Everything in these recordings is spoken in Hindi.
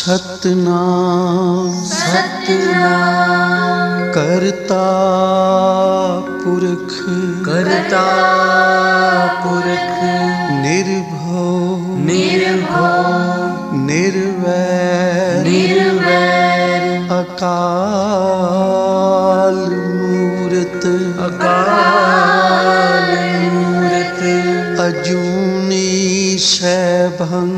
सतनाम सतनाम करता पुरख निर्भव निर्वैर अकाल मूरत अजूनी सैभं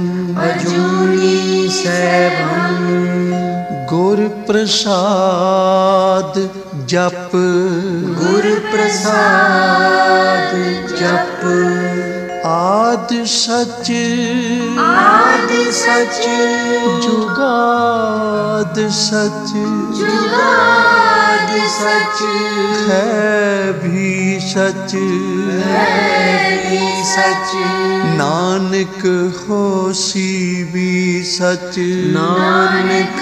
गुर प्रसाद जप आद सच जुगाद सच है भी सच नानक होसी भी सच नानक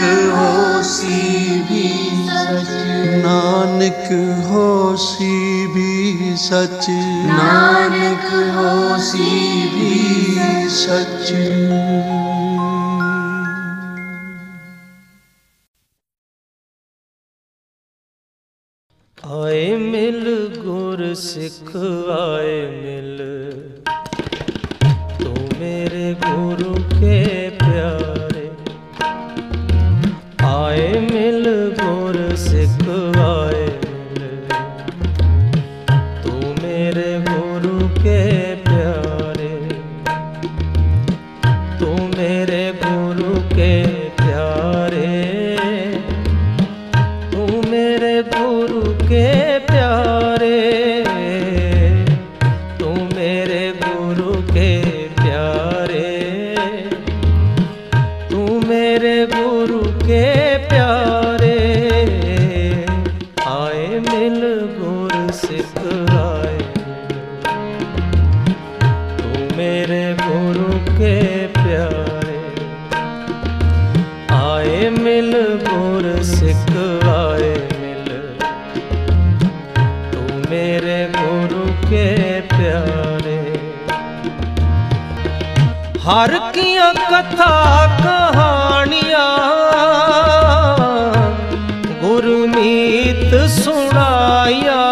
होसी भी सच। आए मिल गुर सिख आए मिल, तू मेरे गुरु के प्यारे। आए मिल गुर सिख आए मिल, तू मेरे गुरु के प्यारे। तू मेरे गुरु के प्यारे, तू मेरे गुरु के प्यारे, तू मेरे गुरु के प्यारे, तू मेरे गुरु के प्यारे। आए मिल गुर सिख आए, तू मेरे गुरु के प्यारे। आए मिल गुर सिख आए मिल, तू मेरे गुरु के प्यारे। हर किया कथा कहानियाँ गुरमीत सुनाया।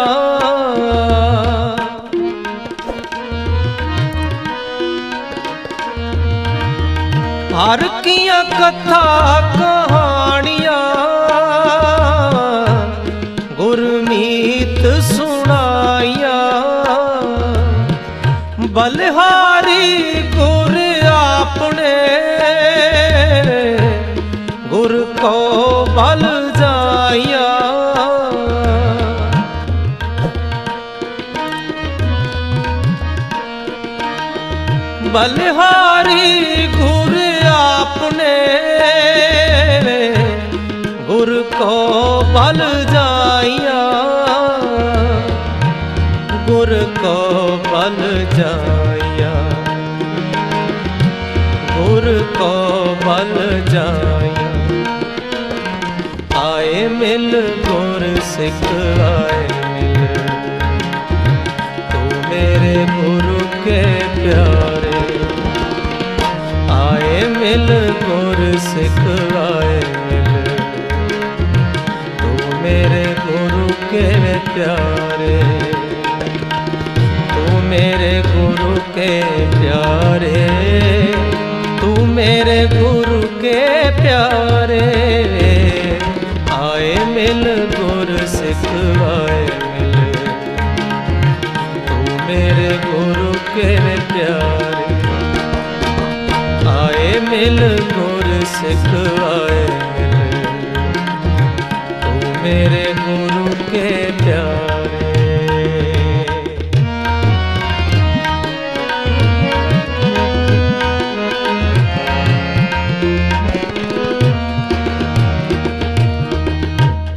हर किया कथा कहानियाँ गुरमीत सुनाया। बलिहारी गुर आपने गुर को बल जाया। बलिहारी गुर आपने गुर को बल जाया। गुर को बल जाया, गुर को बल जाया। आए मिल गुर सिख आए मिल, तू मेरे गुरु के प्यारे। आए मिल गुर सिख आए मिल, तू मेरे गुरु के प्यारे। तू मेरे गुरु के प्यारे, तू मेरे गुरु के प्यारे। आए मिल गुर सिख आए मिल, तू मेरे गुरु के प्यारे। आए मिल गुर सिख आए मिल, तू मेरे गुरु के प्यारे।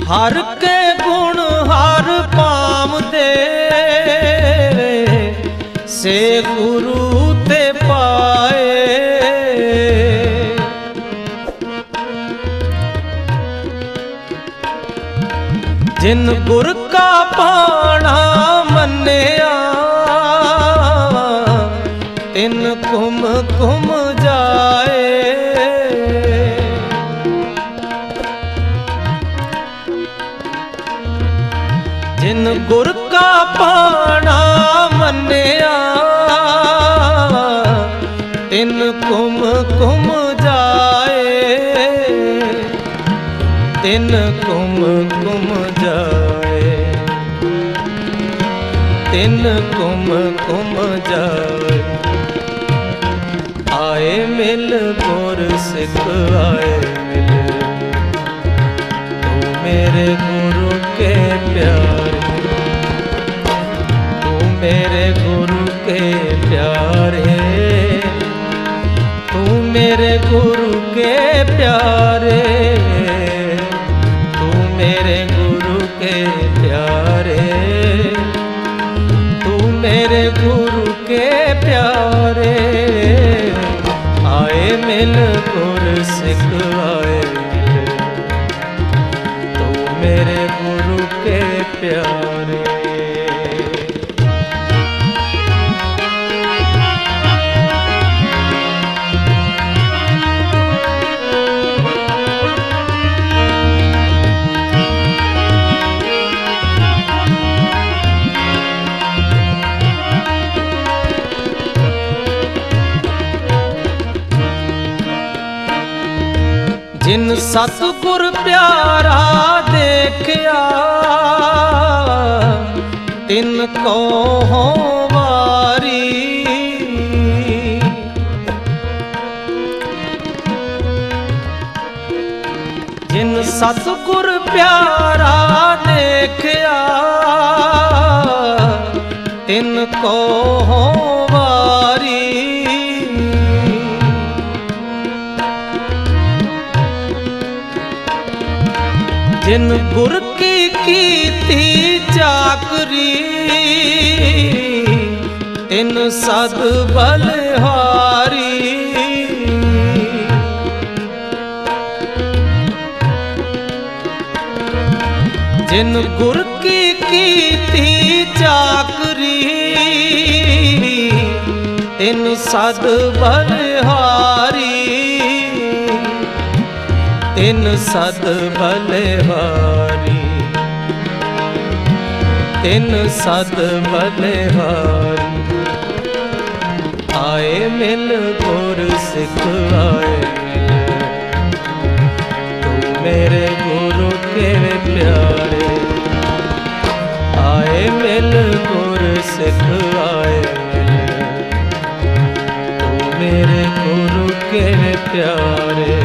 हर के गुण हर पाम दे, से गुरु ते पाए। जिन गुर का पाना मन्निया तिन कुम कुम जाए। जिन गुर का पाना मन्निया तिन कुम कुम जाए। तिन कुम कुम जाए। तिन कुम कुम जाए। आए मिल गुर सिख आए मिल, तू मेरे गुरु के प्यारे, तू मेरे गुरु के प्यारे, तू मेरे गुरु के प्यारे, तू मेरे गुरु के प्यारे, तू मेरे गुरु के प्यारे। आए मिल गुर सिख आए मिल, तू मेरे गुरु के प्यारे। जिन सतगुर प्यारा देखिया तिन को हो वारी। जिन सतगुर प्यारा देखिया तिन को हो वारी। जिन गुर की कीती चाकरी तिन सद बलिहारी। जिन गुर की कीती चाकरी तिन सद बलिहारी। तिन सद बलिहारी। तिन सद बलिहारी। आए मिल गुर सिख आए मिल, तू मेरे गुरु के प्यारे। आए मिल गुर सिख आए मिल, तू मेरे गुरु के प्यारे।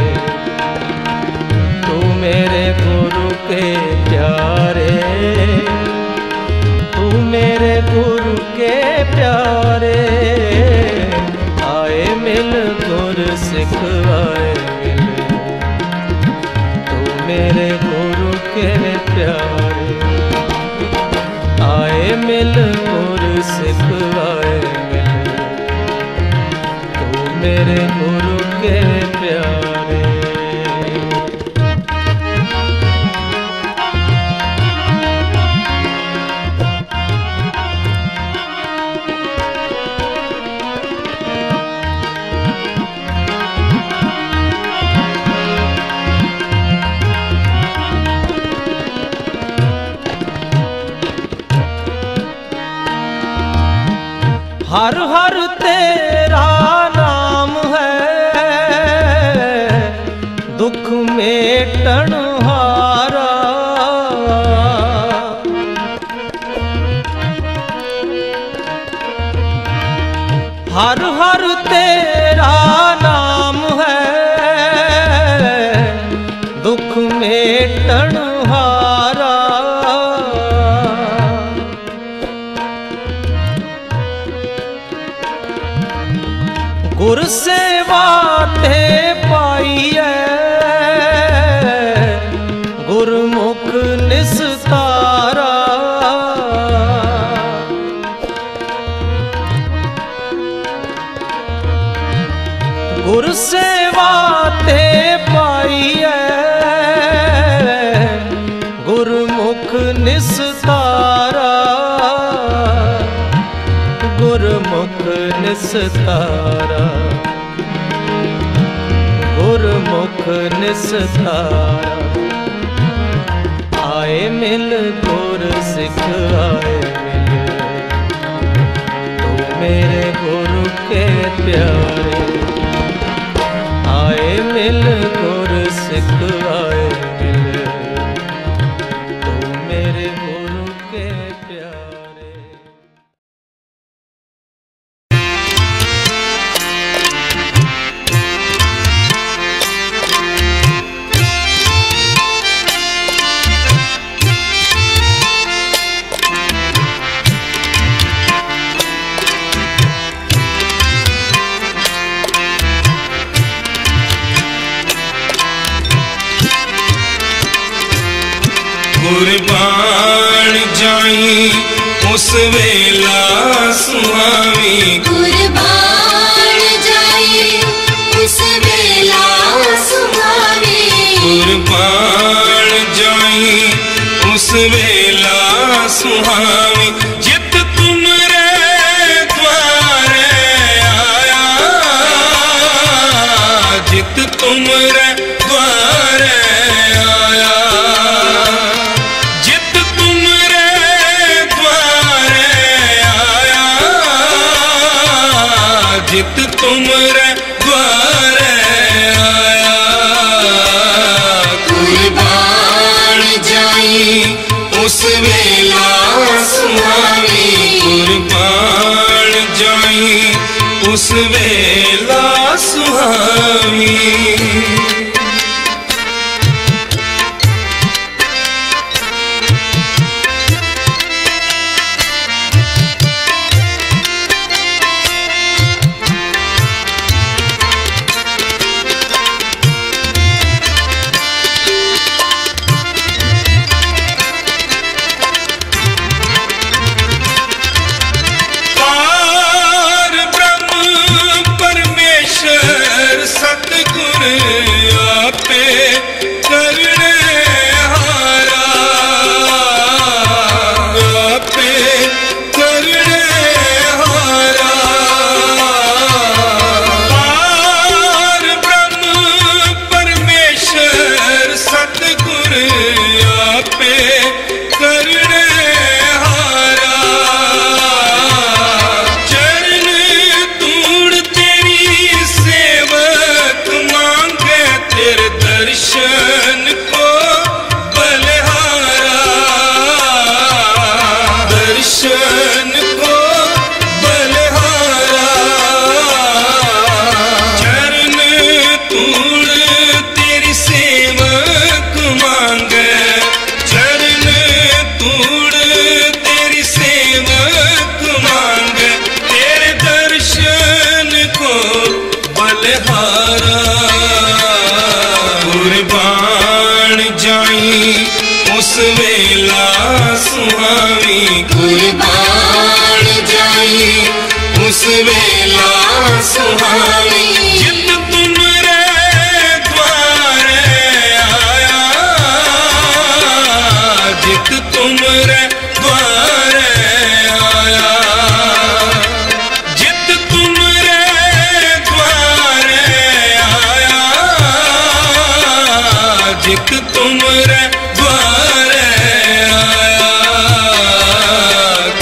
तू मेरे गुरु के प्यारे, तू मेरे गुरु के प्यारे। आए मिल गुर सिख आए मिल, तू मेरे गुरु के प्यारे। आए मिल गुर सिख आए मिल, तू मेरे गुरु के प्यारे। हर हर तेरा नाम है दुख मेटन हारा। हर हर तेरा नाम है दुख मेटन हारा। गुर सेवा ते पाईए गुरमुख निस्तारा। गुर सेवा ते पाईए गुरमुख निस्तारा। निस्तारा, गुरमुख निस्तारा। आए मिल गुर सिख आए मिल, तो मेरे गुरु के प्यारे। आए मिल गुर सिख आए मिल, तो मेरे गुरु के प्यारे। कुर्बान जाई उस वेला सुहावी, कुर्बान जाई उस वेला सुहावी। कुर्बान जाई उस वेला सुहावी। जित तुमरे द्वारे आया, जित तुमरे द्वारे आया, जित तुमरे द्वारे आया, जित तुमरे द्वारे आया। कुर्बान जाई उस वेला सुहावी, कुर्बान जाई उस वेला सुहावी। पार ब्रह्म परमेश्वर सतगुर आपे करने हारा, आपे करने हारा। पार ब्रह्म परमेश्वर सतगुर आपे करने हारा। चरण तूड़ तेरी सेवक मांगे तेरे दर्शन को बलिहारा, दर्शन को बलिहारा। चरण तूड़ तेरी सेवक मांगे, चरण तूड़ तेरी सेवक मांगे तेरे दर्शन को बलिहारा। कुर्बान जाई उस वेला सुहावी, कुर्बान जाई उस वेला सुहावी। जित तुमरे द्वारे आया, जित तुमरे द्वारे आया, जित तुमरे द्वारे आया, जित तुमरे द्वारे आया।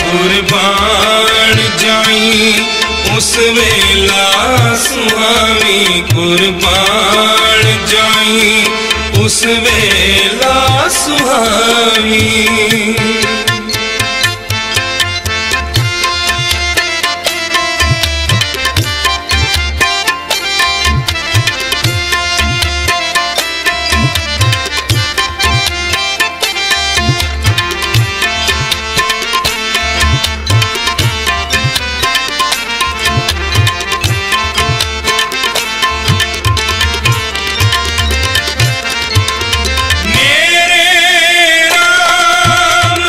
कुर्बान जाई उस वेला सुहावी, कुर्बान जाई उस वेला सुहावी। मेरे राम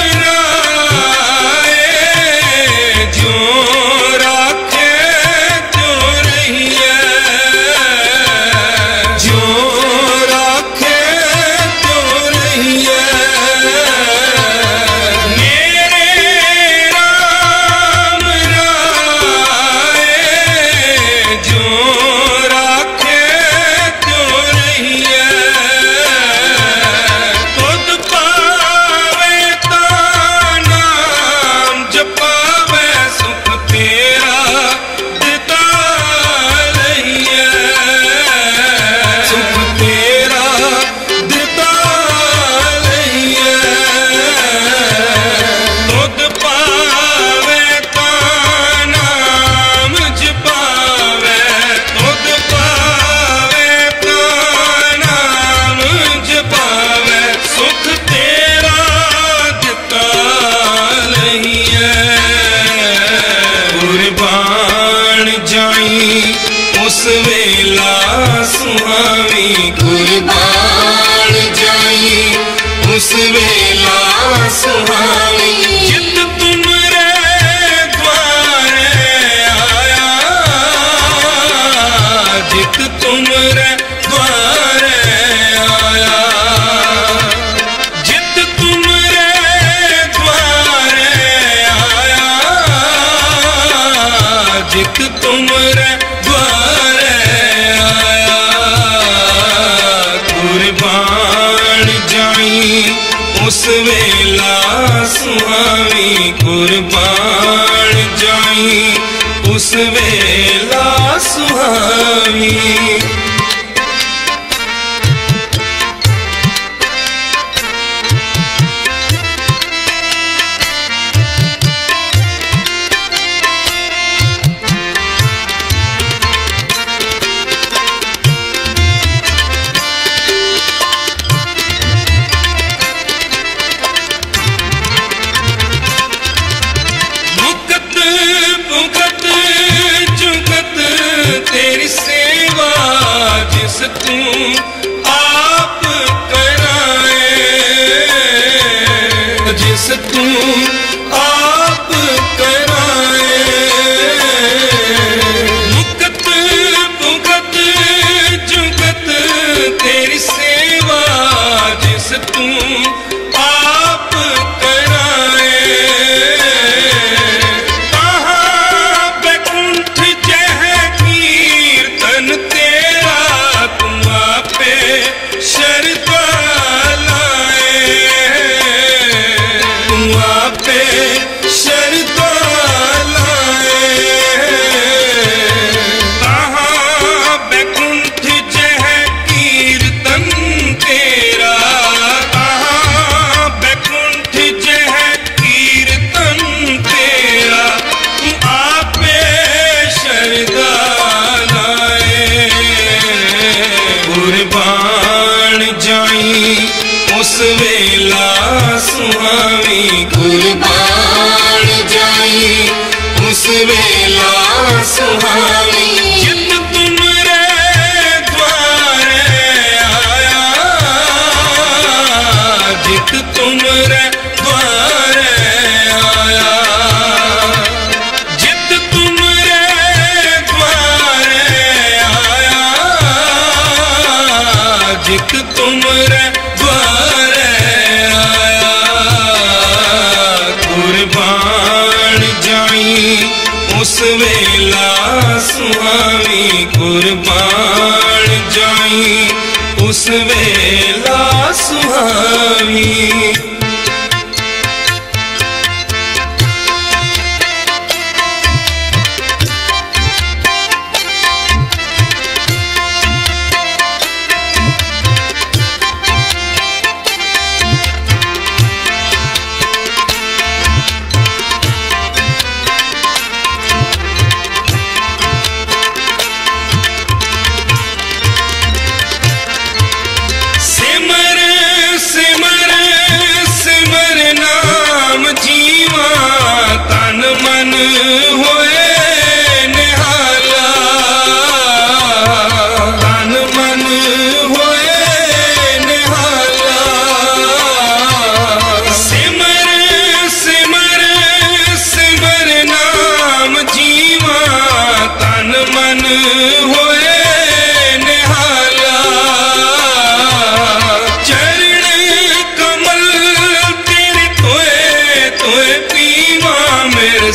उस वेला सुहावी कुर्बान जाई उस वेला सुहावी। तू आप कराए जिस तू आप कराए मुकत मुकत जुगत तेरी सेवा जिस तू आप कराए कहाँ बैकुंठ जह कीर्तन तेरा शरदा लाए तुम आपे शरदा लाए कहाँ बैकुंठ जह कीर्तन तेरा कहाँ बैकुंठ जह कीर्तन तेरा तुम आपे शरदा लाए कुर्बान जाई उस वेला सुहावी कुर्बान जाई उस वेला सुहावी जित तुमरे द्वारे आया जित तुमरे द्वारे आया जित तुमरे द्वारे आया जित तुमरे द्वारे आया कुर्बान जाई उस वेला सुहावी कुर्बान जाई उस वेला सुहावी।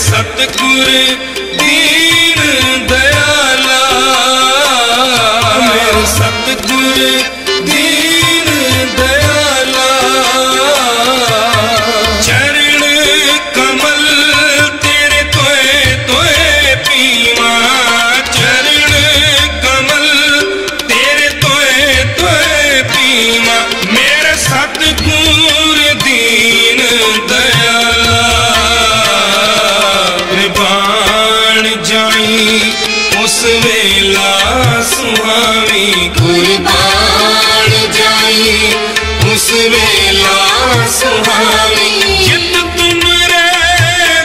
सतगुर दीन दयाला मेरे सतगुर दीन दयाला चरण कमल तेरे तोए तोए पीवा चरण कमल तेरे तोए तोए पीवा मेरे सतगुर दीन दयाला कुर्बान जाई उस वेला सुहावी कुर्बान जाई उस वेला सुहावी जित तुमरे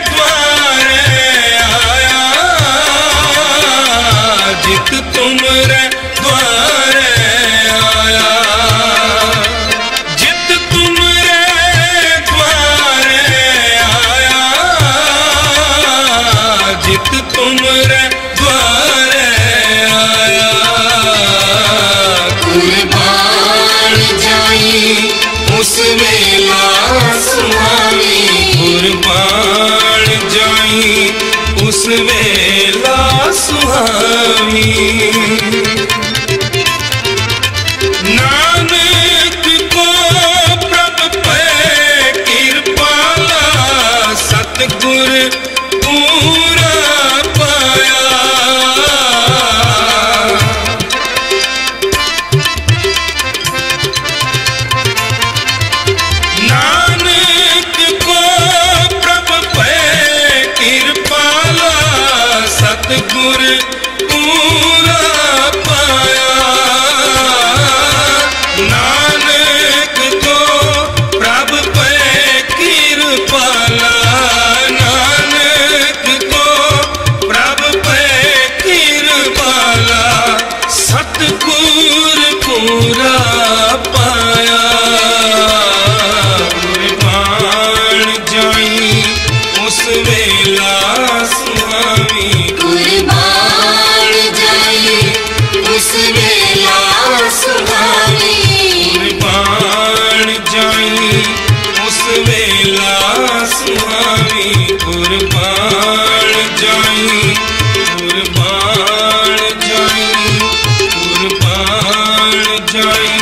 द्वारे आया जित तुमरे द्वारे आया जित तुमरे द्वारे आया जित तुमरे द्वारे आया कुर्बान जाई उस वेला सुहा को प्रभ पे कृपाला, नानक को प्रभ पे कृपाला, सतगुर पूरा पाया। कुर्बान जाई उस वेला सुहावी, कुर्बान जाई उस वेला सुहावी, कुर्बान जाई उस वेला सुहावी, कुर्बान जाई, कुर्बान जाई, कुर्बान जाई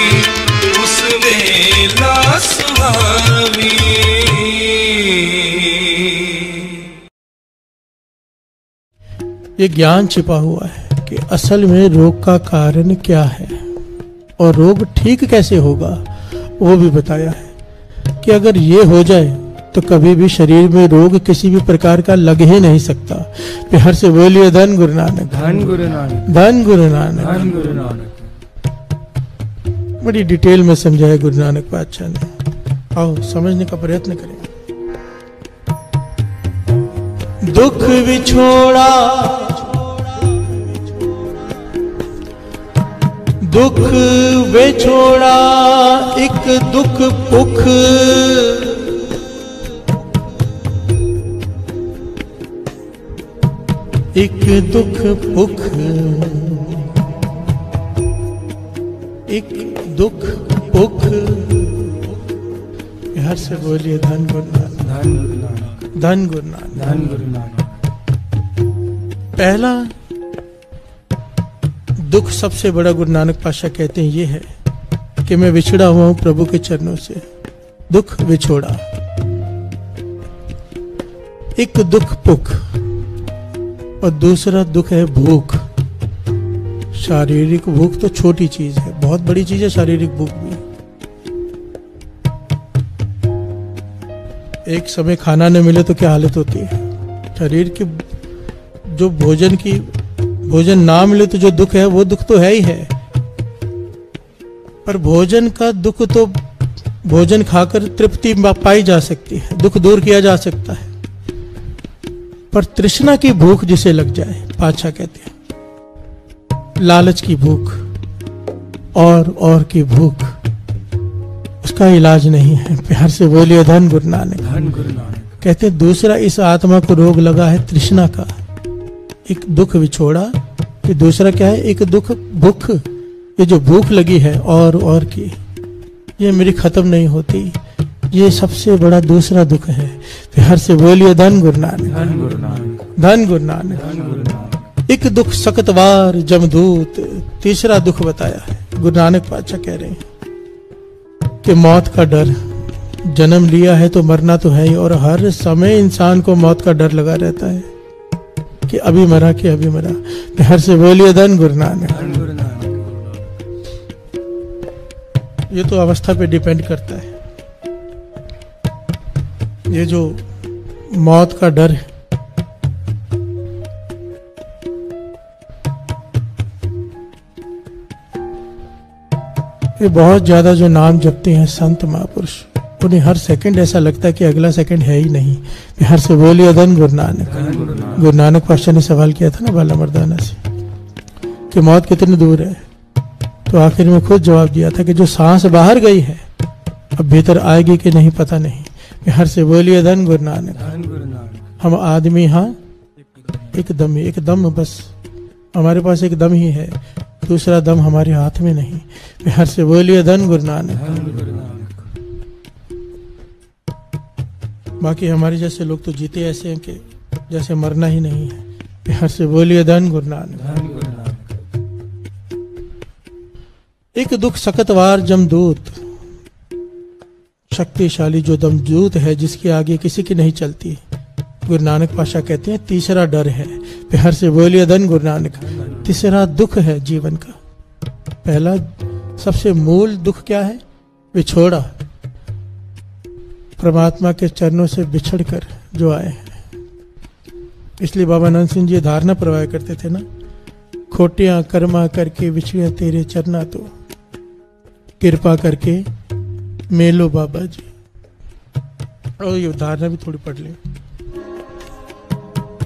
उस वेला सुहावी। ये ज्ञान छिपा हुआ है कि असल में रोग का कारण क्या है और रोग ठीक कैसे होगा, वो भी बताया है कि अगर ये हो जाए तो कभी भी शरीर में रोग किसी भी प्रकार का लग ही नहीं सकता। प्यार से बोलिए धन गुरु नानक, धन गुरु नानक, धन गुरु नानक, धन गुरु नानक। बड़ी डिटेल में समझाया गुरु नानक बादशाह ने। आओ समझने का प्रयत्न करें। दुख विछोड़ा, दुख विछोड़ा एक दुख पुख, एक दुख पुख, एक दुख पुख। हर से बोलिए धन गुरु नानक, धन गुरु नानक, धन गुरु नानक, धन गुरु नानक। पहला दुख सबसे बड़ा गुरु नानक पातशाह कहते हैं ये है कि मैं विछड़ा हुआ हूं प्रभु के चरणों से। दुख विछोड़ा, एक दुख पुख और दूसरा दुख है भूख। शारीरिक भूख तो छोटी चीज है, बहुत बड़ी चीज है शारीरिक भूख भी। एक समय खाना न मिले तो क्या हालत होती है शरीर की। जो भोजन ना मिले तो जो दुख है वो दुख तो है ही है, पर भोजन का दुख तो भोजन खाकर तृप्ति पाई जा सकती है, दुख दूर किया जा सकता है। पर तृष्णा की भूख जिसे लग जाए, पातशाह कहते हैं लालच की भूख और की भूख, उसका इलाज नहीं है। प्यार से बोलिए धन गुरु नानक, धन गुरु नानक। कहते हैं दूसरा इस आत्मा को रोग लगा है तृष्णा का, एक दुख विछोड़ा। कि दूसरा क्या है, एक दुख भूख। ये जो भूख लगी है और की, ये मेरी खत्म नहीं होती, ये सबसे बड़ा दूसरा दुख है। प्यार से बोलिए धन गुरु नानक, धन गुरु नानक, धन गुरु नानक। धन गुरु नानक। एक दुख सकतवार जमदूत, तीसरा दुख बताया है। गुरु नानक पातशाह कह रहे हैं कि मौत का डर, जन्म लिया है तो मरना तो है ही, और हर समय इंसान को मौत का डर लगा रहता है कि अभी मरा कि अभी मरा। प्यार से बोलिए धन गुरु नानक, धन गुरु नानक। ये तो अवस्था पे डिपेंड करता है। ये जो मौत का डर है, ये बहुत ज्यादा जो नाम जपते हैं संत महापुरुष, उन्हें हर सेकंड ऐसा लगता है कि अगला सेकंड है ही नहीं। हर से बोलिए धन गुरु नानक। गुरु नानक पातशाह ने सवाल किया था ना बाला मर्दाना से कि मौत कितनी दूर है, तो आखिर में खुद जवाब दिया था कि जो सांस बाहर गई है अब भीतर आएगी कि नहीं पता नहीं। हर से बोलिए धन गुरु नानक। धन गुरु नानक। हम आदमी हाँ एक दम ही, एक दम बस हमारे पास एक दम ही है, दूसरा दम हमारे हाथ में नहीं। हर से बोलिए धन गुरु नानक। धन गुरु नानक। बाकी हमारे जैसे लोग तो जीते ऐसे हैं कि जैसे मरना ही नहीं है। हर से बोलिए धन गुरु नानक। धन गुरु नानक। एक दुख सकतवार जमदूत, शक्तिशाली जो दमदूत है जिसके आगे किसी की नहीं चलती। गुरु नानक पातशाह कहते हैं तीसरा डर है। प्यार से बोलिए धन गुरु नानक। तीसरा दुख है जीवन का। पहला सबसे मूल दुख क्या है? विछोड़ा, परमात्मा के चरणों से बिछड़कर जो आए हैं। इसलिए बाबा आनंद सिंह जी धारणा प्रवाह करते थे ना, खोटियां कर्मा करके विछड़े तेरे चरना तो, कृपा करके मेलो बाबा जी। और ये उदाहरण भी थोड़ी पढ़ ले।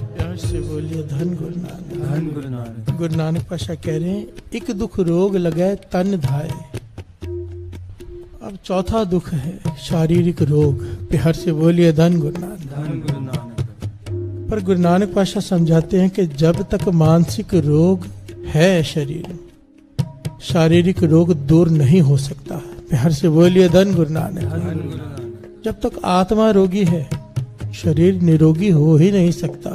प्यार से बोलिए धन गुरु नानक, धन गुरु नानक। गुरु नानक पातशाह कह रहे हैं एक दुख रोग लगे तन धाए। अब चौथा दुख है शारीरिक रोग। प्यार से बोलिए धन गुरु नानक, धन गुरु नानक। पर गुरु नानक पातशाह समझाते हैं कि जब तक मानसिक रोग है शरीर में, शारीरिक रोग दूर नहीं हो सकता। प्यार से बोलिए धन गुरु नानक, धन गुरु नानक। जब तक आत्मा रोगी है शरीर निरोगी हो ही नहीं सकता,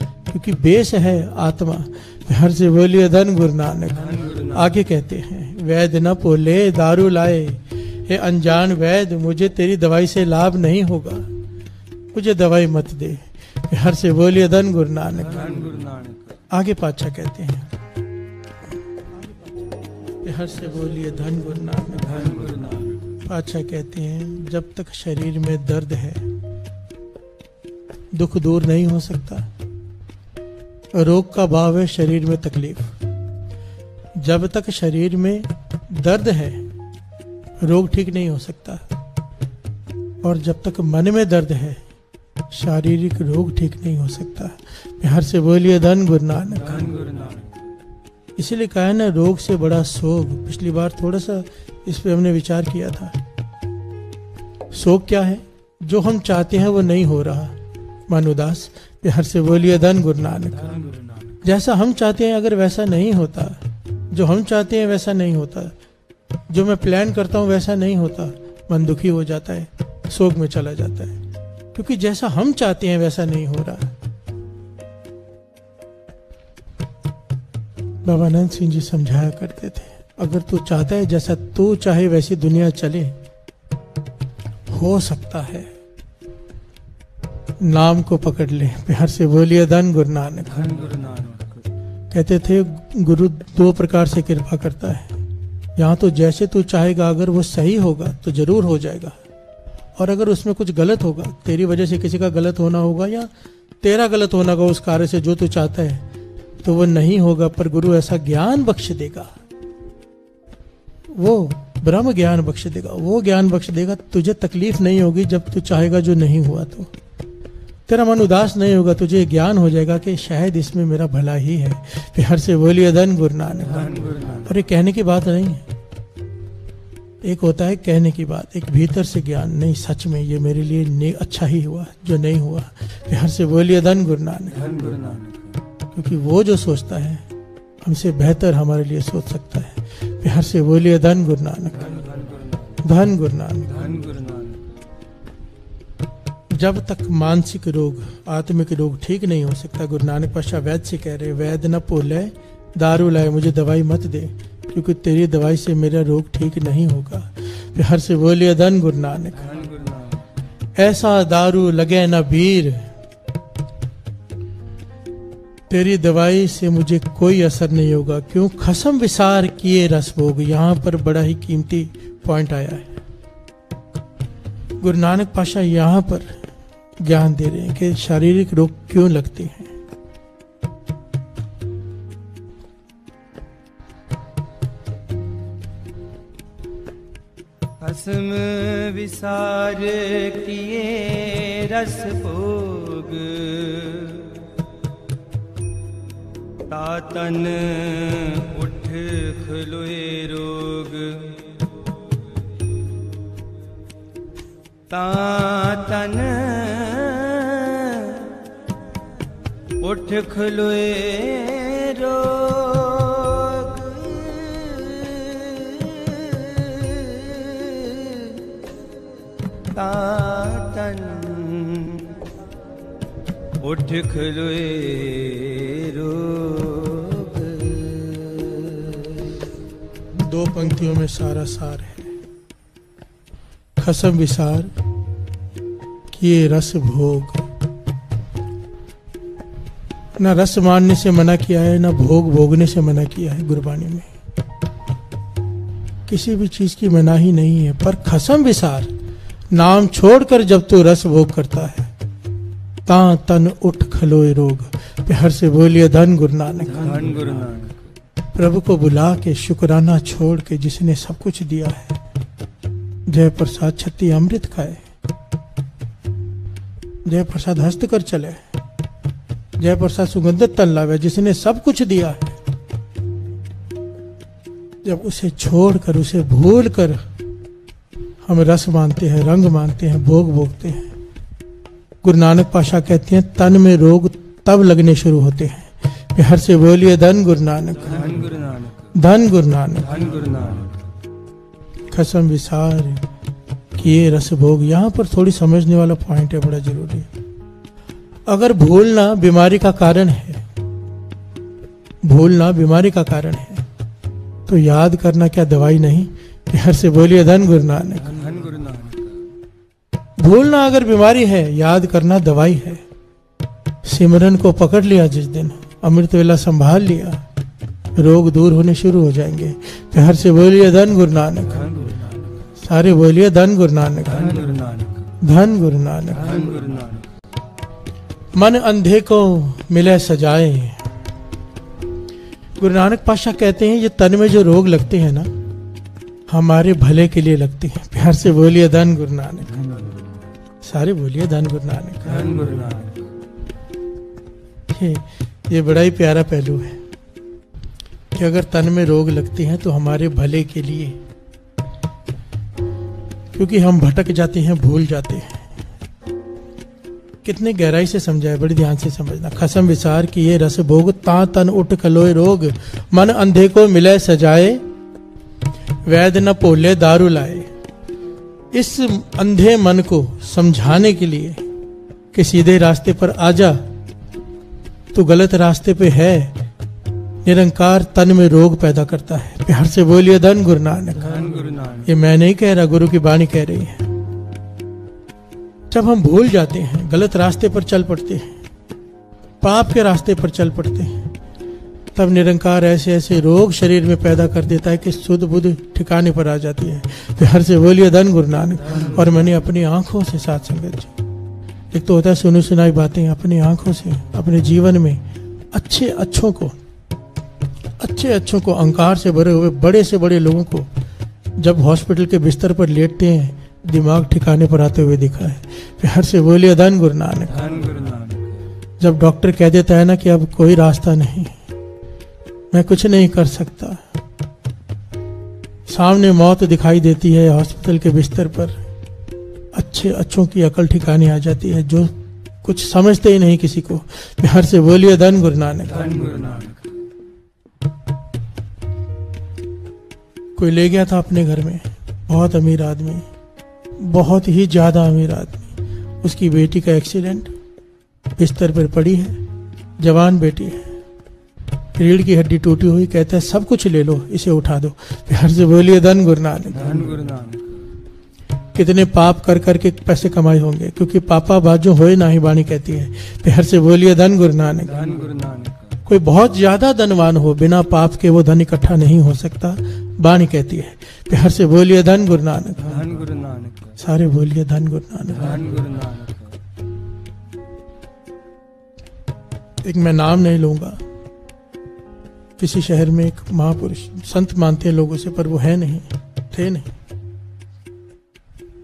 क्योंकि बेस है आत्मा। प्यार से बोलिए धन गुरु नानक। आगे कहते हैं वैद्य न पोले दारू लाए, हे अनजान वैद्य मुझे तेरी दवाई से लाभ नहीं होगा, मुझे दवाई मत दे। प्यार से बोलिए धन गुरु नानक, धन गुरु नानक। आगे पातशाह कहते हैं प्यार से बोलिए धन गुरु नानक, धन गुरु नानक। पातशाह कहते हैं जब तक शरीर में दर्द है दुख दूर नहीं हो सकता। रोग का भाव है शरीर में तकलीफ। जब तक शरीर में दर्द है रोग ठीक नहीं हो सकता, और जब तक मन में दर्द है शारीरिक रोग ठीक नहीं हो सकता। प्यार से बोलिए धन गुरु नानक, धन गुरु नानक। इसीलिए कहा है ना रोग से बड़ा शोक। पिछली बार थोड़ा सा इस पे हमने विचार किया था। शोक क्या है? जो हम चाहते हैं वो नहीं हो रहा, मन उदास। प्यार से बोलिए धन गुरु नानक, धन गुरु नानक। जैसा हम चाहते हैं अगर वैसा नहीं होता, जो हम चाहते हैं वैसा नहीं होता, जो मैं प्लान करता हूं वैसा नहीं होता, मन दुखी हो जाता है, शोक में चला जाता है, क्योंकि जैसा हम चाहते हैं वैसा नहीं हो रहा। बाबा नंद सिंह जी समझाया करते थे अगर तू चाहता है जैसा तू चाहे वैसी दुनिया चले, हो सकता है। नाम को पकड़ ले। प्यार से बोलिए धन गुरु नानक, धन गुरु नानक। कहते थे गुरु दो प्रकार से कृपा करता है। यहाँ तो जैसे तू चाहेगा अगर वो सही होगा तो जरूर हो जाएगा, और अगर उसमें कुछ गलत होगा, तेरी वजह से किसी का गलत होना होगा या तेरा गलत होना होगा उस कार्य से जो तू चाहता है, तो वो नहीं होगा। पर गुरु ऐसा ज्ञान बख्श देगा, वो ब्रह्म ज्ञान बख्श देगा, वो ज्ञान बख्श देगा, तुझे तकलीफ नहीं होगी जब तू चाहेगा जो नहीं हुआ तो। तेरा मन उदास नहीं होगा, तुझे ज्ञान हो जाएगा कि शायद इसमें मेरा भला ही है। प्यार से बोलिए धन गुरु नानक, धन गुरु नानक। और ये कहने की बात नहीं है। एक होता है कहने की बात, एक भीतर से ज्ञान, नहीं सच में ये मेरे लिए अच्छा ही हुआ जो नहीं हुआ। प्यार से बोलिए धन गुरु नानक, धन गुरु नानक। क्योंकि वो जो सोचता है हमसे बेहतर हमारे लिए सोच सकता है। प्यार से बोलिए धन गुरु नानक, धन गुरु नानक। धन गुरु नानक। जब तक मानसिक रोग आत्मिक रोग ठीक नहीं हो सकता, गुरु नानक पातशाह वैद्य से कह रहे वैद्य न पोले दारू लाए, मुझे दवाई मत दे, क्योंकि तेरी दवाई से मेरा रोग ठीक नहीं होगा। प्यार से बोलिए धन गुरु नानक, धन गुरु नानक। ऐसा दारू लगे न वीर, तेरी दवाई से मुझे कोई असर नहीं होगा। क्यों? खसम विसार किए रस भोग। यहां पर बड़ा ही कीमती पॉइंट आया है। गुरु नानक पातशाह यहां पर ज्ञान दे रहे हैं कि शारीरिक रोग क्यों लगते हैं। खसम विसार किए रस भोग, तातन उठ खलोए रोग, तातन उठ खलोए रोग, तातन उठ खलोए रोग। दो पंक्तियों में सारा सार है। खसम विसार किए रस भोग। ना रस मानने से मना किया है, ना भोग भोगने से मना किया है। गुरबाणी में किसी भी चीज की मनाही नहीं है, पर खसम विसार, नाम छोड़कर जब तू रस भोग करता है, ता तन उठ खलोए रोग। प्यार से बोलिए धन गुरु नानक, धन गुरु नानक। प्रभु को बुला के शुक्राना छोड़ के जिसने सब कुछ दिया है, जय प्रसाद छत्ती अमृत खाए, जय प्रसाद हस्त कर चले, जय प्रसाद सुगंधित तन लावे, जिसने सब कुछ दिया है। जब उसे छोड़कर, उसे भूल कर हम रस मानते हैं, रंग मानते हैं, भोग भोगते हैं। गुरु नानक पातशाह कहते हैं तन में रोग तब लगने शुरू होते हैं। हर से बोलिए धन गुरु नानक, धन गुरु नानक, धन गुरु नानक, धन गुरु नानक। कसम विसार किए रस भोग। यहाँ पर थोड़ी समझने वाला पॉइंट है, बड़ा जरूरी है। अगर भूलना बीमारी का कारण है, भूलना बीमारी का कारण है, तो याद करना क्या दवाई नहीं? हर से बोलिए धन गुरु नानक, धन गुरु नानक। भूलना अगर बीमारी है, याद करना दवाई है। सिमरन को पकड़ लिया जिस दिन, अमृत वेला संभाल लिया, रोग दूर होने शुरू हो जाएंगे। तो हर से बोलिए धन गुरु नानक, सारे बोलिए धन गुरु नानक, धन गुरु नानक, धन गुरु नानक। धन गुरु नानक। मन अंधे को मिले सजाए। गुरु नानक पातशाह कहते हैं ये तन में जो रोग लगते हैं ना, हमारे भले के लिए लगते हैं। प्यार से बोलिए धन गुरु नानक, सारे बोलिए धन गुरु नानक, धन गुरु नानक। ये बड़ा ही प्यारा पहलू है कि अगर तन में रोग लगते हैं तो हमारे भले के लिए, क्योंकि हम भटक जाते हैं, भूल जाते हैं। कितने गहराई से समझाए, बड़ी ध्यान से समझना। खसम विसार की ये रस भोग, ता तन उठ कलोए रोग। मन अंधे को मिले सजाए, वैद्य न पोले दारू लाए। इस अंधे मन को समझाने के लिए कि सीधे रास्ते पर आ जा, तो गलत रास्ते पे है। निरंकार तन में रोग पैदा करता है। प्यार से बोलिए धन गुरु नानक, धन गुरु नानक। ये मैं नहीं कह रहा, गुरु की बाणी कह रही है। जब हम भूल जाते हैं, गलत रास्ते पर चल पड़ते हैं, पाप के रास्ते पर चल पड़ते हैं, तब निरंकार ऐसे ऐसे रोग शरीर में पैदा कर देता है कि शुद्ध बुद्ध ठिकाने पर आ जाती है। प्यार से बोलिए धन गुरु नानक। और मैंने अपनी आंखों से साथ संगत जी, एक तो होता है सुनी सुनाई बातें, अपनी आंखों से अपने जीवन में अच्छे अच्छों को अहंकार से भरे हुए बड़े से बड़े लोगों को जब हॉस्पिटल के बिस्तर पर लेटते हैं, दिमाग ठिकाने पर आते हुए दिखा है। प्यार से बोलिए धन गुरु नानक, धन गुरु नानक। जब डॉक्टर कह देता है ना कि अब कोई रास्ता नहीं, मैं कुछ नहीं कर सकता, सामने मौत दिखाई देती है हॉस्पिटल के बिस्तर पर, अच्छे अच्छों की अकल ठिकाने आ जाती है, जो कुछ समझते ही नहीं किसी को। प्यार से बोलिए धन गुरु नानक, धन गुरु नानक। कोई ले गया था अपने घर में, बहुत अमीर आदमी, बहुत ही ज्यादा अमीर आदमी। उसकी बेटी का एक्सीडेंट, बिस्तर पर पड़ी है, जवान बेटी है, रीढ़ की हड्डी टूटी हुई। कहता है सब कुछ ले लो, इसे उठा दो। प्यार से बोलिए धन गुरु नानक, धन गुरु नानक। कितने पाप कर करके पैसे कमाए होंगे, क्योंकि पापा बाजू होए ना ही बाणी कहती है। प्यार से बोलिए धन गुरु नानक। धन गुरु नानक। कोई बहुत ज्यादा धनवान हो, बिना पाप के वो धन इकट्ठा नहीं हो सकता, बाणी कहती है। प्यार से बोलिए धन गुरु नानक, धन गुरु नानक। सारे बोलिए धन गुरु नानक। धन गुरु नानक। एक मैं नाम नहीं लूंगा, किसी शहर में एक महापुरुष, संत मानते हैं लोग उसे, पर वो है नहीं, थे नहीं।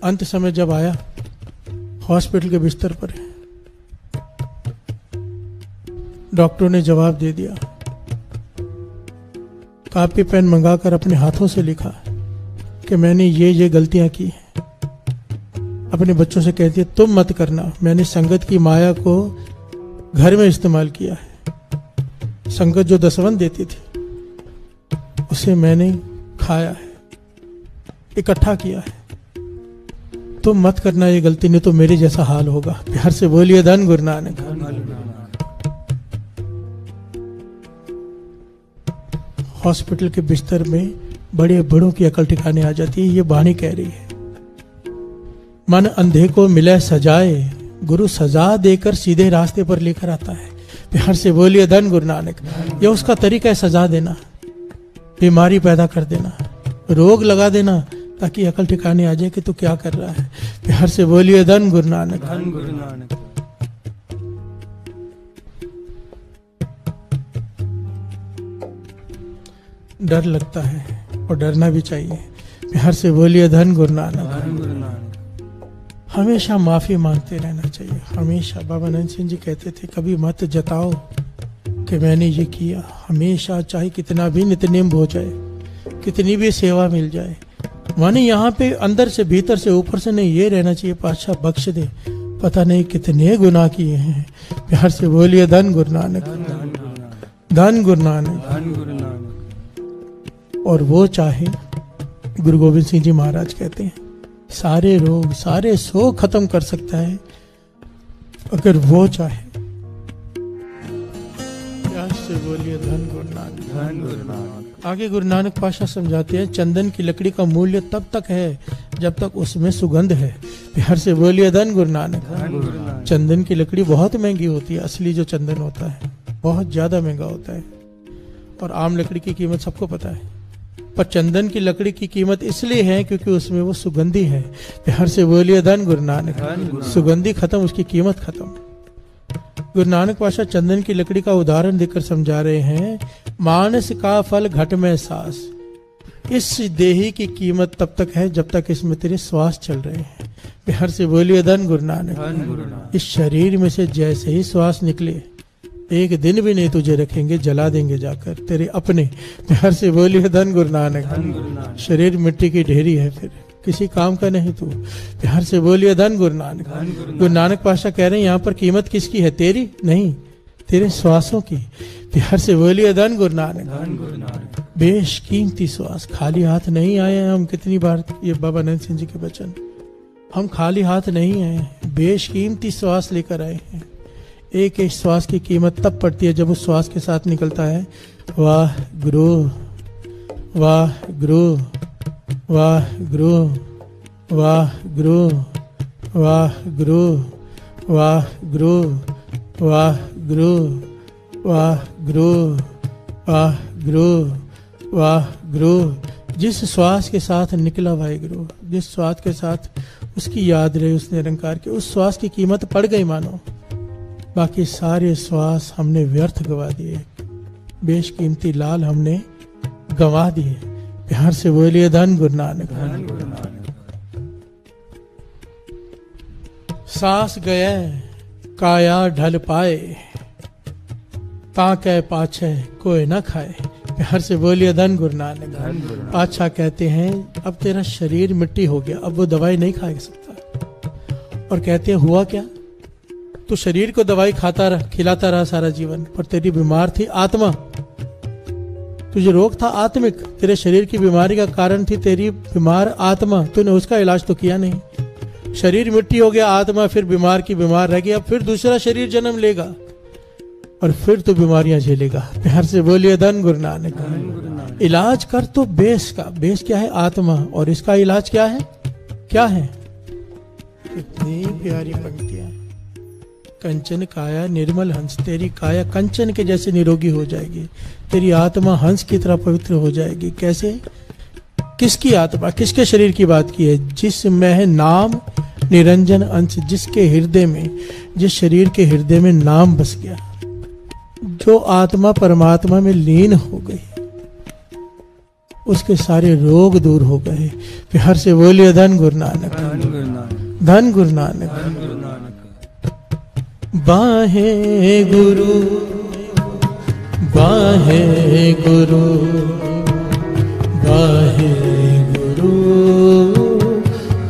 अंत समय जब आया, हॉस्पिटल के बिस्तर पर है, डॉक्टरों ने जवाब दे दिया, कॉपी पेन मंगाकर अपने हाथों से लिखा कि मैंने ये गलतियां की हैं। अपने बच्चों से कहती है तुम मत करना, मैंने संगत की माया को घर में इस्तेमाल किया है। संगत जो दसवन देती थी उसे मैंने खाया है, इकट्ठा किया है। तुम मत करना ये गलती, नहीं तो मेरे जैसा हाल होगा। प्यार से बोलिए धन गुरु नानक। हॉस्पिटल के बिस्तर में बड़े बड़ों की अकल ठिकाने आ जाती है, ये बाणी कह रही है। मन अंधे को मिले सजाए, गुरु सजा देकर सीधे रास्ते पर लेकर आता है। प्यार से बोलिए धन गुरु नानक। ये उसका तरीका है, सजा देना, बीमारी पैदा कर देना, रोग लगा देना, ताकि अकल ठिकाने आ जाए कि तू क्या कर रहा है। प्यार से बोलिए धन गुरु नानक। धन गुरु नानक। डर लगता है और डरना भी चाहिए। प्यार से बोलिए धन गुरु नानक। हमेशा माफी मांगते रहना चाहिए, हमेशा। बाबा नंद सिंह जी कहते थे कभी मत जताओ कि मैंने ये किया। हमेशा चाहे कितना भी नित्यनेम हो जाए, कितनी भी सेवा मिल जाए, माने यहाँ पे अंदर से भीतर से ऊपर से नहीं, ये रहना चाहिए पातशाह बख्श दे, पता नहीं कितने गुनाह किए हैं। प्यार से बोलिए धन गुरु नानक, धन गुरु नानक। और वो चाहे, गुरु गोविंद सिंह जी महाराज कहते हैं सारे रोग सारे शोक खत्म कर सकता है अगर वो चाहे। प्यार से बोलिए धन गुरु नानक, धन गुरु नानक। आगे गुरु नानक पातशाह समझाते हैं चंदन की लकड़ी का मूल्य तब तक है जब तक उसमें सुगंध है। प्यार से बोलिए धन गुरु नानक। चंदन की लकड़ी बहुत महंगी होती है, असली जो चंदन होता है बहुत ज्यादा महंगा होता है, और आम लकड़ी की कीमत सबको पता है, पर चंदन की लकड़ी की कीमत इसलिए है क्योंकि उसमें वो सुगंधी है। प्यार से बोलिए धन गुरु नानक। सुगंधी खत्म, उसकी कीमत खत्म। गुरु नानक पातशाह चंदन की लकड़ी का उदाहरण देकर समझा रहे हैं, मानस का फल घट में सांस। इस देही की कीमत तब तक है जब तक इसमें तेरे श्वास चल रहे हैं। प्यार से बोलिए धन गुरु नानक। इस शरीर में से जैसे ही श्वास निकले, एक दिन भी नहीं तुझे रखेंगे, जला देंगे जाकर तेरे अपने। प्यार से बोलिए धन गुरु नानक। शरीर मिट्टी की ढेरी है, फिर किसी काम का नहीं तू। प्यार से बोलिए धन गुरु नानक। गुरु नानक पातशाह कह रहे हैं यहाँ पर कीमत किसकी है? तेरी नहीं, तेरे श्वासों की। प्यार से बोलिए धन गुरु नानक। बेशकीमती श्वास, खाली हाथ नहीं आए हैं हम। कितनी बार ये बाबा नंद सिंह जी के वचन, हम खाली हाथ नहीं आए, बेशकीमती श्वास लेकर आए हैं। एक एक श्वास की कीमत तब पड़ती है जब उस श्वास के साथ निकलता है वाह गुरु, वाह गुरु, वाह गुरु, वाह गुरु, वाह गुरु, वाह गुरु, वाह गुरु, वाह गुरु, वाह गुरु, वाह गुरु। जिस श्वास के साथ निकला वाहिगुरु, जिस श्वास के साथ उसकी याद रहे उस निरंकार की, उस श्वास की कीमत पड़ गई मानो। बाकी सारे श्वास हमने व्यर्थ गवा दिए, बेशकीमती लाल हमने गवा दिए। प्यार से बोलिए धन गुरु नानक। सांस गए काया ढल पाए, ताके पाछे कोई ना खाए। प्यार से बोलिए धन गुरु नानक। पातशाह कहते हैं अब तेरा शरीर मिट्टी हो गया, अब वो दवाई नहीं खा सकता। और कहते हैं हुआ क्या? तू शरीर को दवाई खाता रहा, खिलाता रहा सारा जीवन, पर तेरी बीमार थी आत्मा। तुझे रोग था आत्मिक, तेरे शरीर की बीमारी का कारण थी तेरी बीमार आत्मा। तूने उसका इलाज तो किया नहीं। शरीर मिट्टी हो गया, आत्मा फिर बीमार की बीमार रह गया, फिर दूसरा शरीर जन्म लेगा और फिर तो बीमारियां झेलेगा। प्यार से बोलिए धन गुरु नानक। इलाज कर तो बेस का, बेस क्या है? आत्मा। और इसका इलाज क्या है? क्या है? कितनी प्यारी पंक्तियां। कंचन काया निर्मल हंस, तेरी काया कंचन के जैसे निरोगी हो जाएगी, तेरी आत्मा हंस की तरह पवित्र हो जाएगी। कैसे? किसकी आत्मा, किसके शरीर की बात की है? जिसमें है नाम निरंजन अंश, जिसके हृदय में, जिस शरीर के हृदय में नाम बस गया, जो आत्मा परमात्मा में लीन हो गई, उसके सारे रोग दूर हो गए। प्यार से बोलिए धन गुरु नानक, धन गुरु नानक। बाहे गुरु, बाहे गुरु, बाहे गुरु,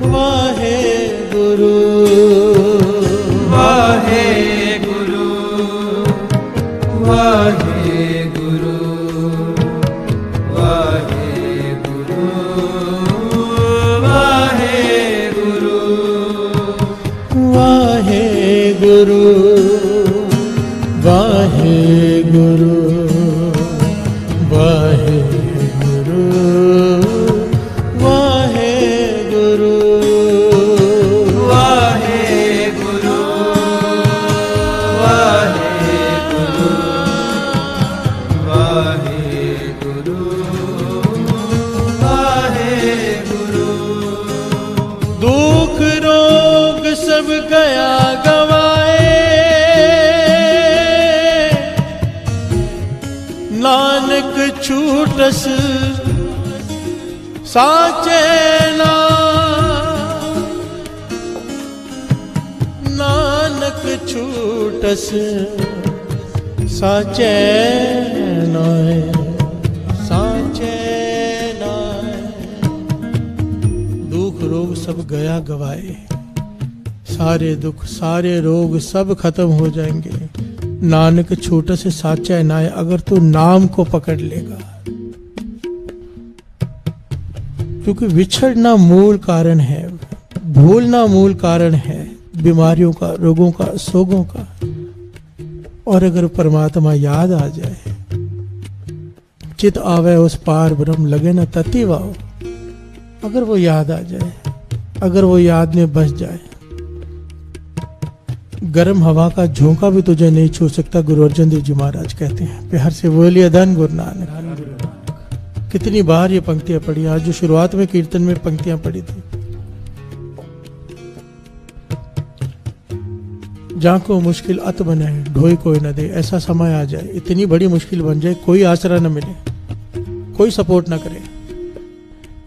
बाहे गुरु, बाहे गुरु, बाहे गुरु, बाहे गुरु, बाहे गुरु, वाहे गुरु, वाहे गुरु, वाहे गुरु, वाहे गुरु, वाहे गुरु, वाहे गुरु, वाहे गुरु, वाहे गुरु। दुख रोग सब गया गवाए, नानक छूटस साचे नानक छूटस साचे नाय साचे नाय। दुख रोग सब गया गवाए, सारे दुख सारे रोग सब खत्म हो जाएंगे। नानक छूटस साचा नाय, अगर तू नाम को पकड़ लेगा। क्योंकि विछड़ना मूल कारण है, भूलना मूल कारण है बीमारियों का, रोगों का, सोगों का। और अगर परमात्मा याद आ जाए, चित आवे उस पार ब्रह्म लगे न तति वाओ, अगर वो याद आ जाए, अगर वो याद में बस जाए, गर्म हवा का झोंका भी तुझे नहीं छू सकता। गुरु अर्जन देव जी महाराज कहते हैं। प्यार से बोलिए धन गुरु नानक। कितनी बार ये पंक्तियां पढ़ी, आज जो शुरुआत में कीर्तन में पंक्तियां पढ़ी थी। जहां को मुश्किल अत बनाए ढोई कोई न दे, ऐसा समय आ जाए, इतनी बड़ी मुश्किल बन जाए, कोई आसरा न मिले, कोई सपोर्ट ना करे।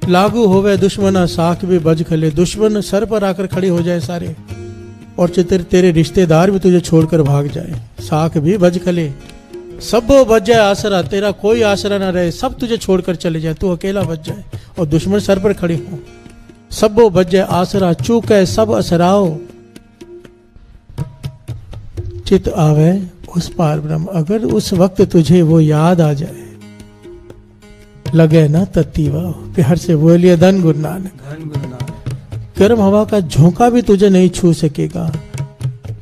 लागू होवे दुश्मना साख भी बज खले, दुश्मन सर पर आकर खड़े हो जाए सारे, और तेरे रिश्तेदार भी तुझे छोड़कर भाग जाए। साख भी बज खले, सब बच जाए आसरा, तेरा कोई आसरा ना रहे, सब तुझे छोड़कर चले जाए, तू अकेला बच जाए, और दुश्मन सर पर खड़े हो, सब बच जाए आसरा, चूके सब असराओ, चित आवे उस पार ब्रह्म। अगर उस वक्त तुझे वो याद आ जाए, लगे ना तत्ती वाह। प्यार से बोलिए धन गुरु नानक। गर्म हवा का झोंका भी तुझे नहीं छू सकेगा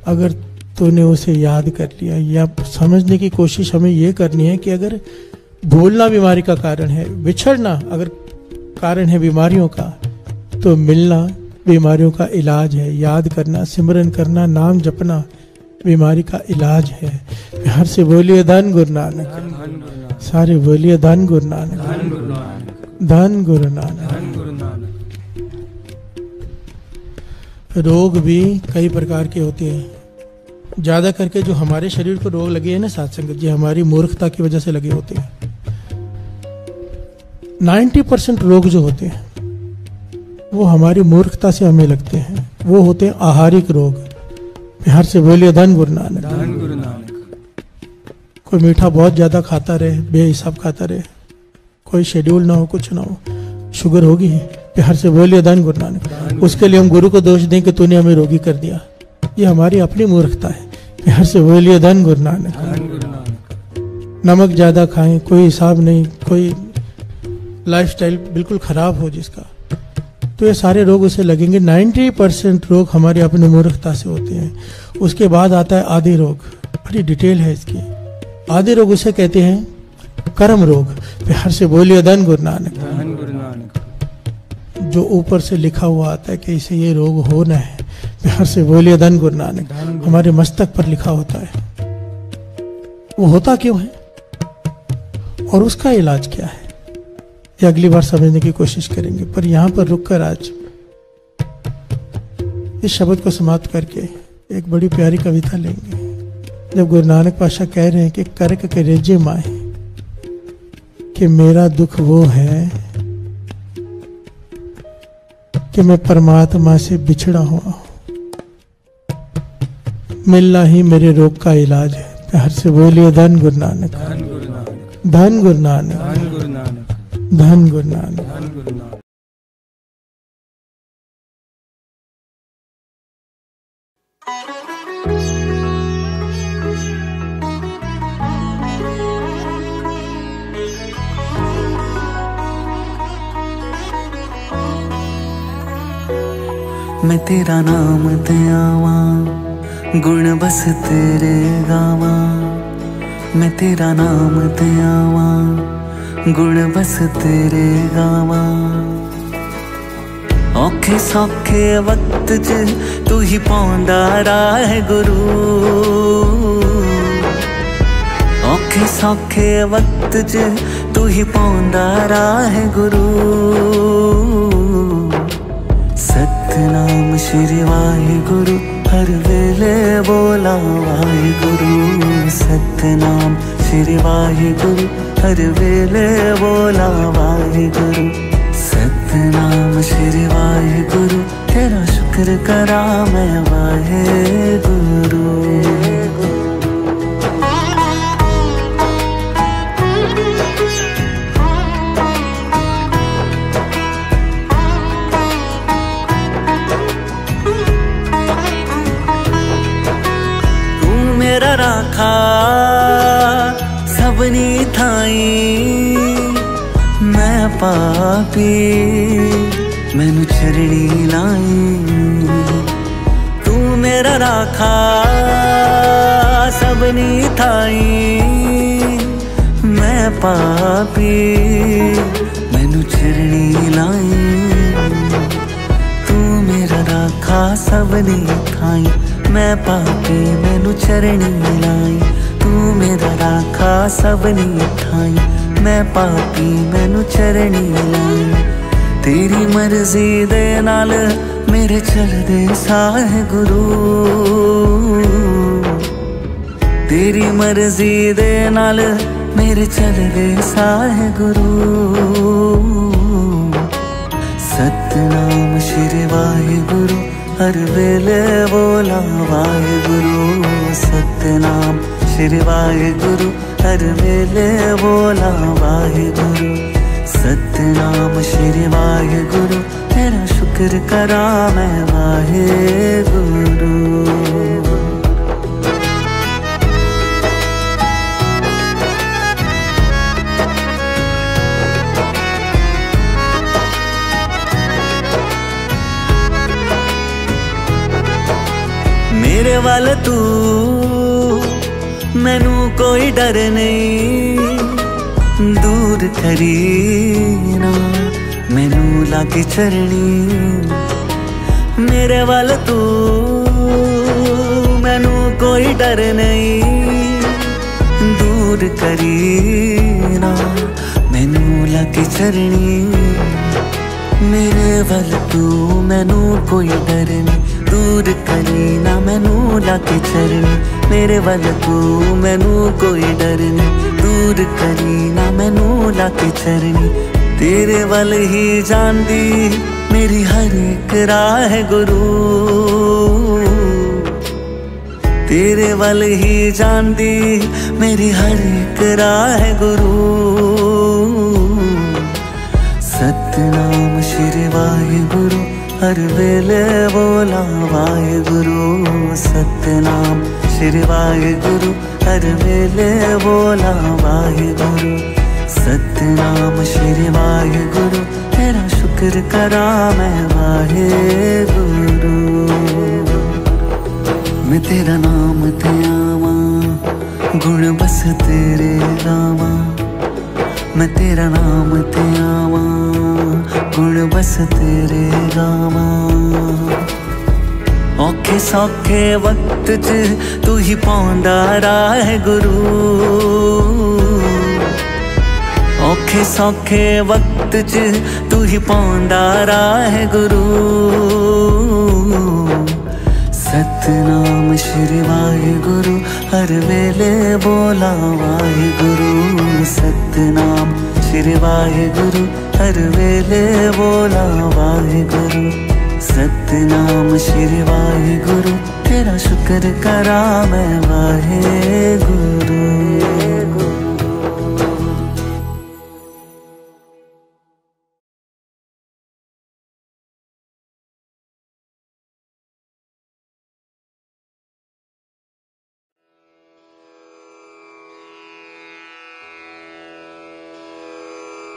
अगर तूने उसे याद कर लिया। या समझने की कोशिश हमें ये करनी है कि अगर भूलना बीमारी का कारण है, बिछड़ना अगर कारण है बीमारियों का, तो मिलना बीमारियों का इलाज है। याद करना, सिमरन करना, नाम जपना बीमारी का इलाज है। प्यार से बोलिए धन गुरु नानक। सारे बोलिए धन गुरु नानक, धन गुरु नानक। रोग भी कई प्रकार के होते हैं। ज्यादा करके जो हमारे शरीर को रोग लगे हैं ना साथ संगत जी, हमारी मूर्खता की वजह से लगे होते हैं। 90% रोग जो होते हैं वो हमारी मूर्खता से हमें लगते हैं, वो होते हैं आहारिक रोग। प्यार से बोलिए धन गुरु नानक। कोई मीठा बहुत ज्यादा खाता रहे, बेहिसाब खाता रहे, कोई शेड्यूल ना हो, कुछ ना हो, शुगर होगी। प्यार से बोलिए धन गुरु नानक। उसके लिए हम गुरु को दोष दें कि तूने हमें रोगी कर दिया, ये हमारी अपनी मूर्खता है। प्यार से बोलिए धन गुरु नानक। नमक ज्यादा खाएं, कोई हिसाब नहीं, कोई लाइफस्टाइल बिल्कुल खराब हो जिसका, तो ये सारे रोग उसे लगेंगे। 90% रोग हमारी अपनी मूर्खता से होते हैं। उसके बाद आता है आदि रोग, बड़ी डिटेल है इसकी। आदि रोग उसे कहते हैं कर्म रोग। प्यार से बोलिए धन गुरु नानक। जो ऊपर से लिखा हुआ आता है कि इसे ये रोग होना है। प्यार से बोलिए धन गुरु नानक। हमारे मस्तक पर लिखा होता है, वो होता क्यों है और उसका इलाज क्या है, ये अगली बार समझने की कोशिश करेंगे। पर यहां पर रुककर आज इस शब्द को समाप्त करके एक बड़ी प्यारी कविता लेंगे। जब गुरु नानक पातशाह कह रहे हैं कि करक के रेजे माए, कि मेरा दुख वो है कि मैं परमात्मा से बिछड़ा हुआ, मिलना ही मेरे रोग का इलाज है। प्यार से बोलिए धन गुरु नानक, धन गुरु नानक, धन गुरु नानक। मैं तेरा नाम ते आवा, गुण बस तेरे गावा। मैं तेरा नाम ते आवा, गुण बस तेरे गावा। औखे सौखे वक्त च तू ही पौंदा राह गुरु। औखे सौखे वक्त च तू ही पौंदा राह गुरु। सतनाम श्री वाहिगुरु हर वेले बोला वाहिगुरु। सतनाम श्री वाहिगुरु हर वेले बोला वाहिगुरु। सतनाम श्री वाहेगुरु, तेरा शुक्र करा मैं वाहेगुरु। मेरा राखा सबनी थाई, मैं पापी मैनू चरणी लाई। तू मेरा राखा सबनी थाई, मैं पापी मैनू चरणी लाई। तू मेरा राखा सबनी थाई, मैं पापी मैनू चरणी लाई। तू मेरा राखा सबनी ठाई, मैं पापी मैनू चरणी लाई। तेरी मर्जी दे नाल मेरे चलदे साह गुरु, तेरी मर्जी दे नाल मेरे चलदे साह गुरु। सतनाम श्री वाहेगुरु, हर वेले बोला वाहेगुरु। सतनाम श्री वाहेगुरु, हर वेले बोला वाहेगुरु। सतनाम श्री वाहेगुरु, तेरा शुक्र करा मैं वाहेगुरु। मेरे वाल तू मैनू कोई डर नहीं, दूर करी ना मैनू लागे चरणी। मेरे वाल तू मैनू कोई डर नहीं, दूर करी ना मैनू लागे चरणी। मेरे वाल तू मैनू कोई डर नहीं, दूर करी ना मैनू लागे चरणी। मेरे वाल तू मैनू कोई डर नहीं, दूर करी ना मैनू लागे चरणी। तेरे वाल ही जानदी मेरी हर एक राह गुरु, तेरे वाल ही जानदी मेरी हर एक राह गुरु। सतनाम श्री वाहेगुरु, हर वेले बोला वाहेगुरु। सतनाम श्री वाहेगुरु, हर वेले बोला वाहेगुरु। सतनाम श्री वाहेगुरु, तेरा शुक्र करा मैं वाहेगुरु। मैं तेरा नाम ते आवा, गुण बस तेरे गावा। मैं तेरा नाम ते आवा, गुण बस तेरे गावा। औखे सौखे वक्त च तू ही पौंदा राह गुरु, औखे सौखे वक्त च तू ही पौंदा राह गुरु। सतनाम श्री वाहेगुरु, हर वेले बोला वाहेगुरु। सतनाम श्री वाहेगुरु, हर वेले बोला वाहेगुरु। सतनाम श्री वाहेगुरु, तेरा शुक्र करा मैं वाहेगुरु।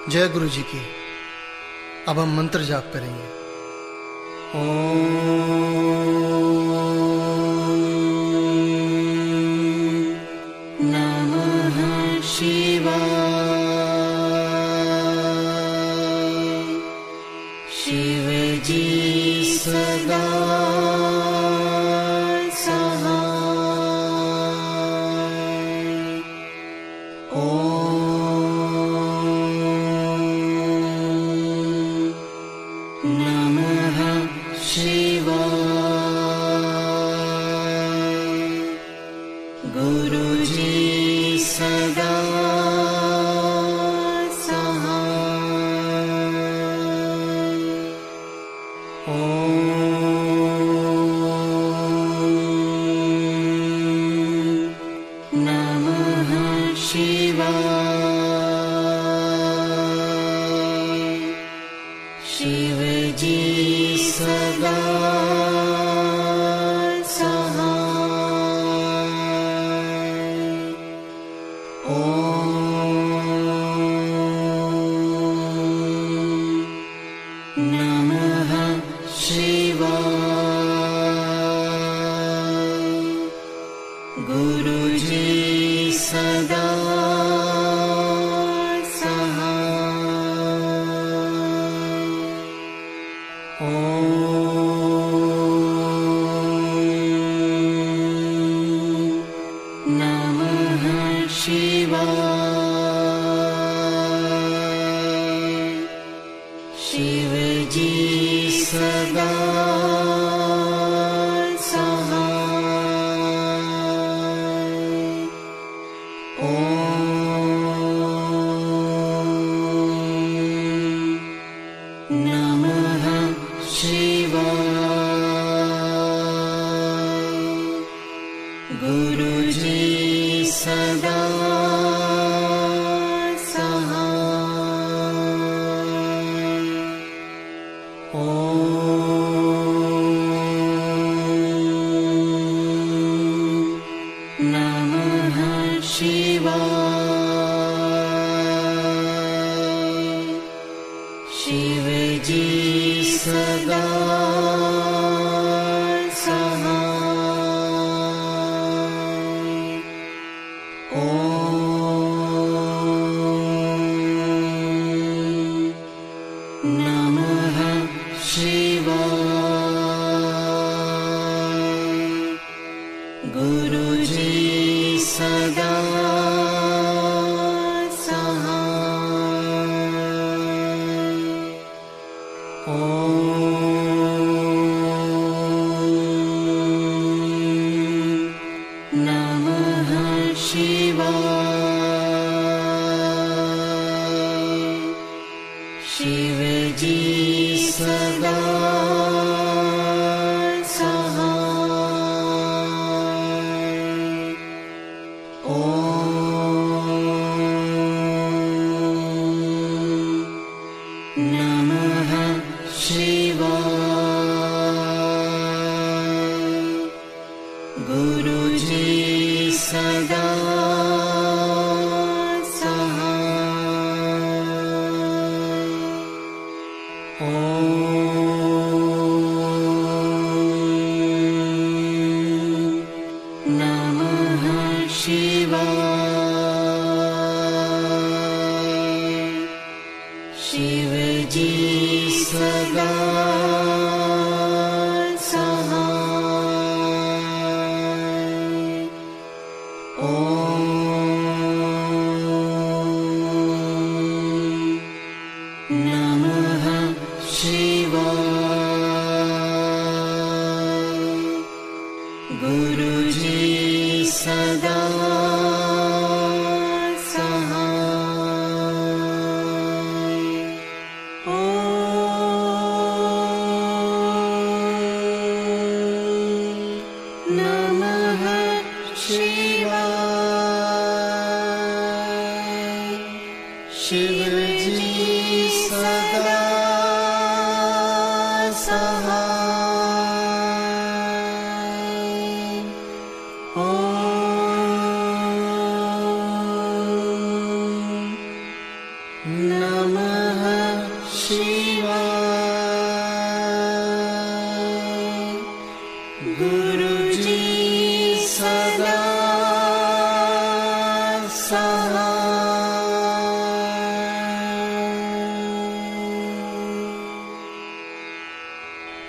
जय गुरु जी की। अब हम मंत्र जाप करेंगे। नमः शिवाय। शिव जी सदा सदा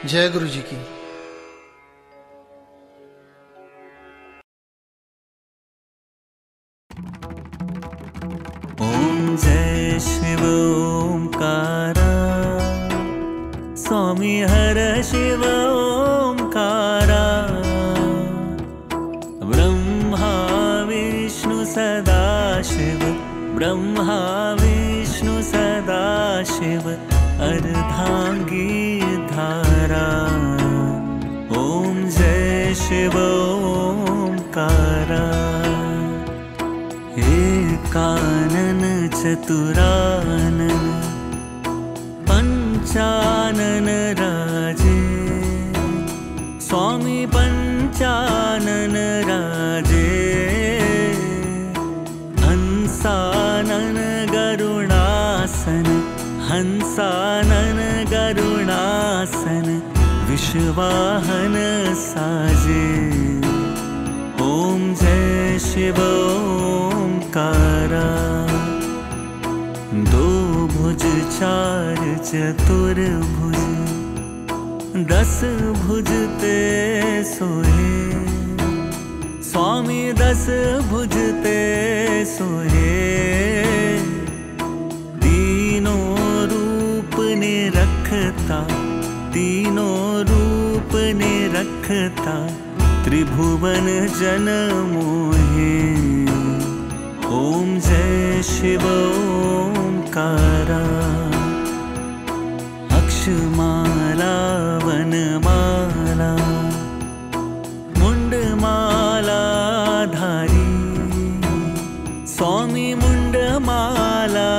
जय गुरु जी की। ओम जय शिव ओंकारा, स्वामी हर शिव ओंकारा, ब्रह्मा विष्णु सदा शिव, ब्रह्मा विष्णु सदा शिव, अर्धांगी धारा। ओम जय शिव ओंकारा, एकानन चतुरानन पंचानन राजे, स्वामी पंचानन राजे, हंसानन गरुणासन, हंसानन गरुणासन, विश्ववाहन साजे। ओम जय शिव ओंकारा, दो भुज चार चतुर्भुज, 10 भुज ते सोहे। स्वामी 10 भुज ते सोहे, तीनों रूप ने रखता, तीनों रूप ने रखता, त्रिभुवन जन मोहे। ओम जय शिव ओंकारा, अक्षमाला वनमाला, मुंडमाला धारी, स्वामी मुंडमाला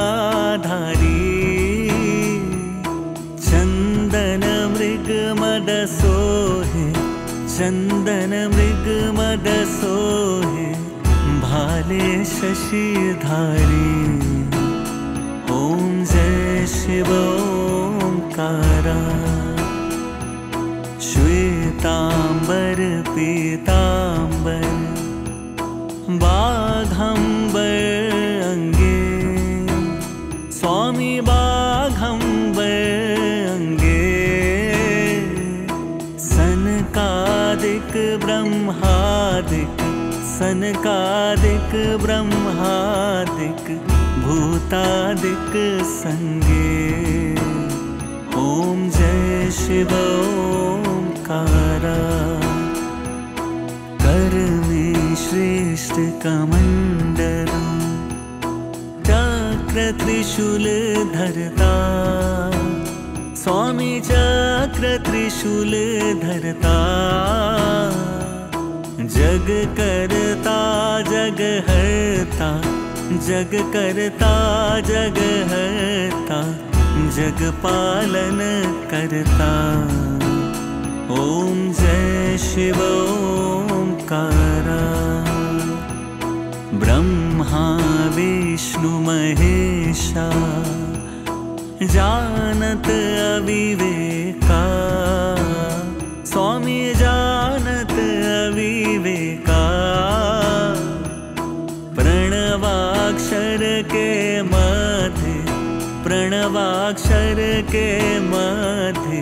धारी। चंदन मृग मद सोहे, चंदन मृग मद सोहे, भाले शशिधारी। ओम जय शिव ओंकारा, श्वेतांबर पीतांबर, बाघंबर अंगे, स्वामी बाघंबर अंगे। सनकादिक ब्रह्मादिक, सनकादिक ब्रह्मादिक, भूतादिक संगे। ओम जय शिव ओंकारा, कर में श्रेष्ठ कमंडल, चक्र त्रिशूल धरता, स्वामी चक्र त्रिशूल धरता। जग करता जग हरता, जग करता जग हरता, जग पालन करता। ओम जय शिव ओंकारा, ब्रह्मा विष्णु महेशा, जानत अविवेका, स्वामी जानत अविवेका। प्रणवाक्षर के मध्य, प्रणवाक्षर के मध्य,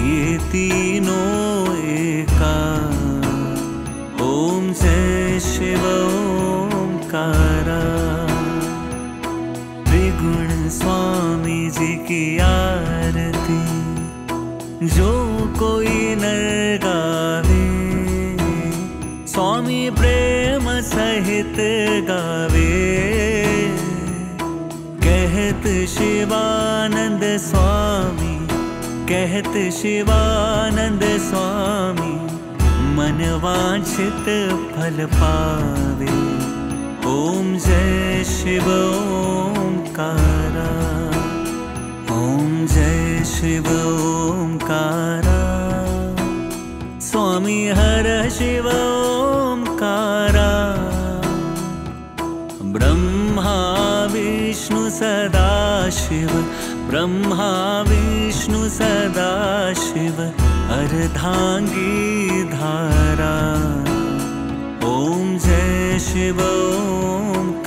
ये तीनों एका। ओम जय शिव ओंकारा, त्रिगुण स्वामी जी की आरती, जो कोई नर गावे, स्वामी प्रेम सहित गावे। कहत शिवानंद स्वामी, कहत शिवानंद स्वामी, मन वांछित फल पावे। ओम जय शिव ओंकारा, ओम जय शिव ओंकारा, स्वामी हर शिव ओंकारा। ब्रह्मा विष्णु सदाशिव, ब्रह्मा विष्णु सदाशिव, अर्धांगी धारा। ओम जय शिव ओंकारा,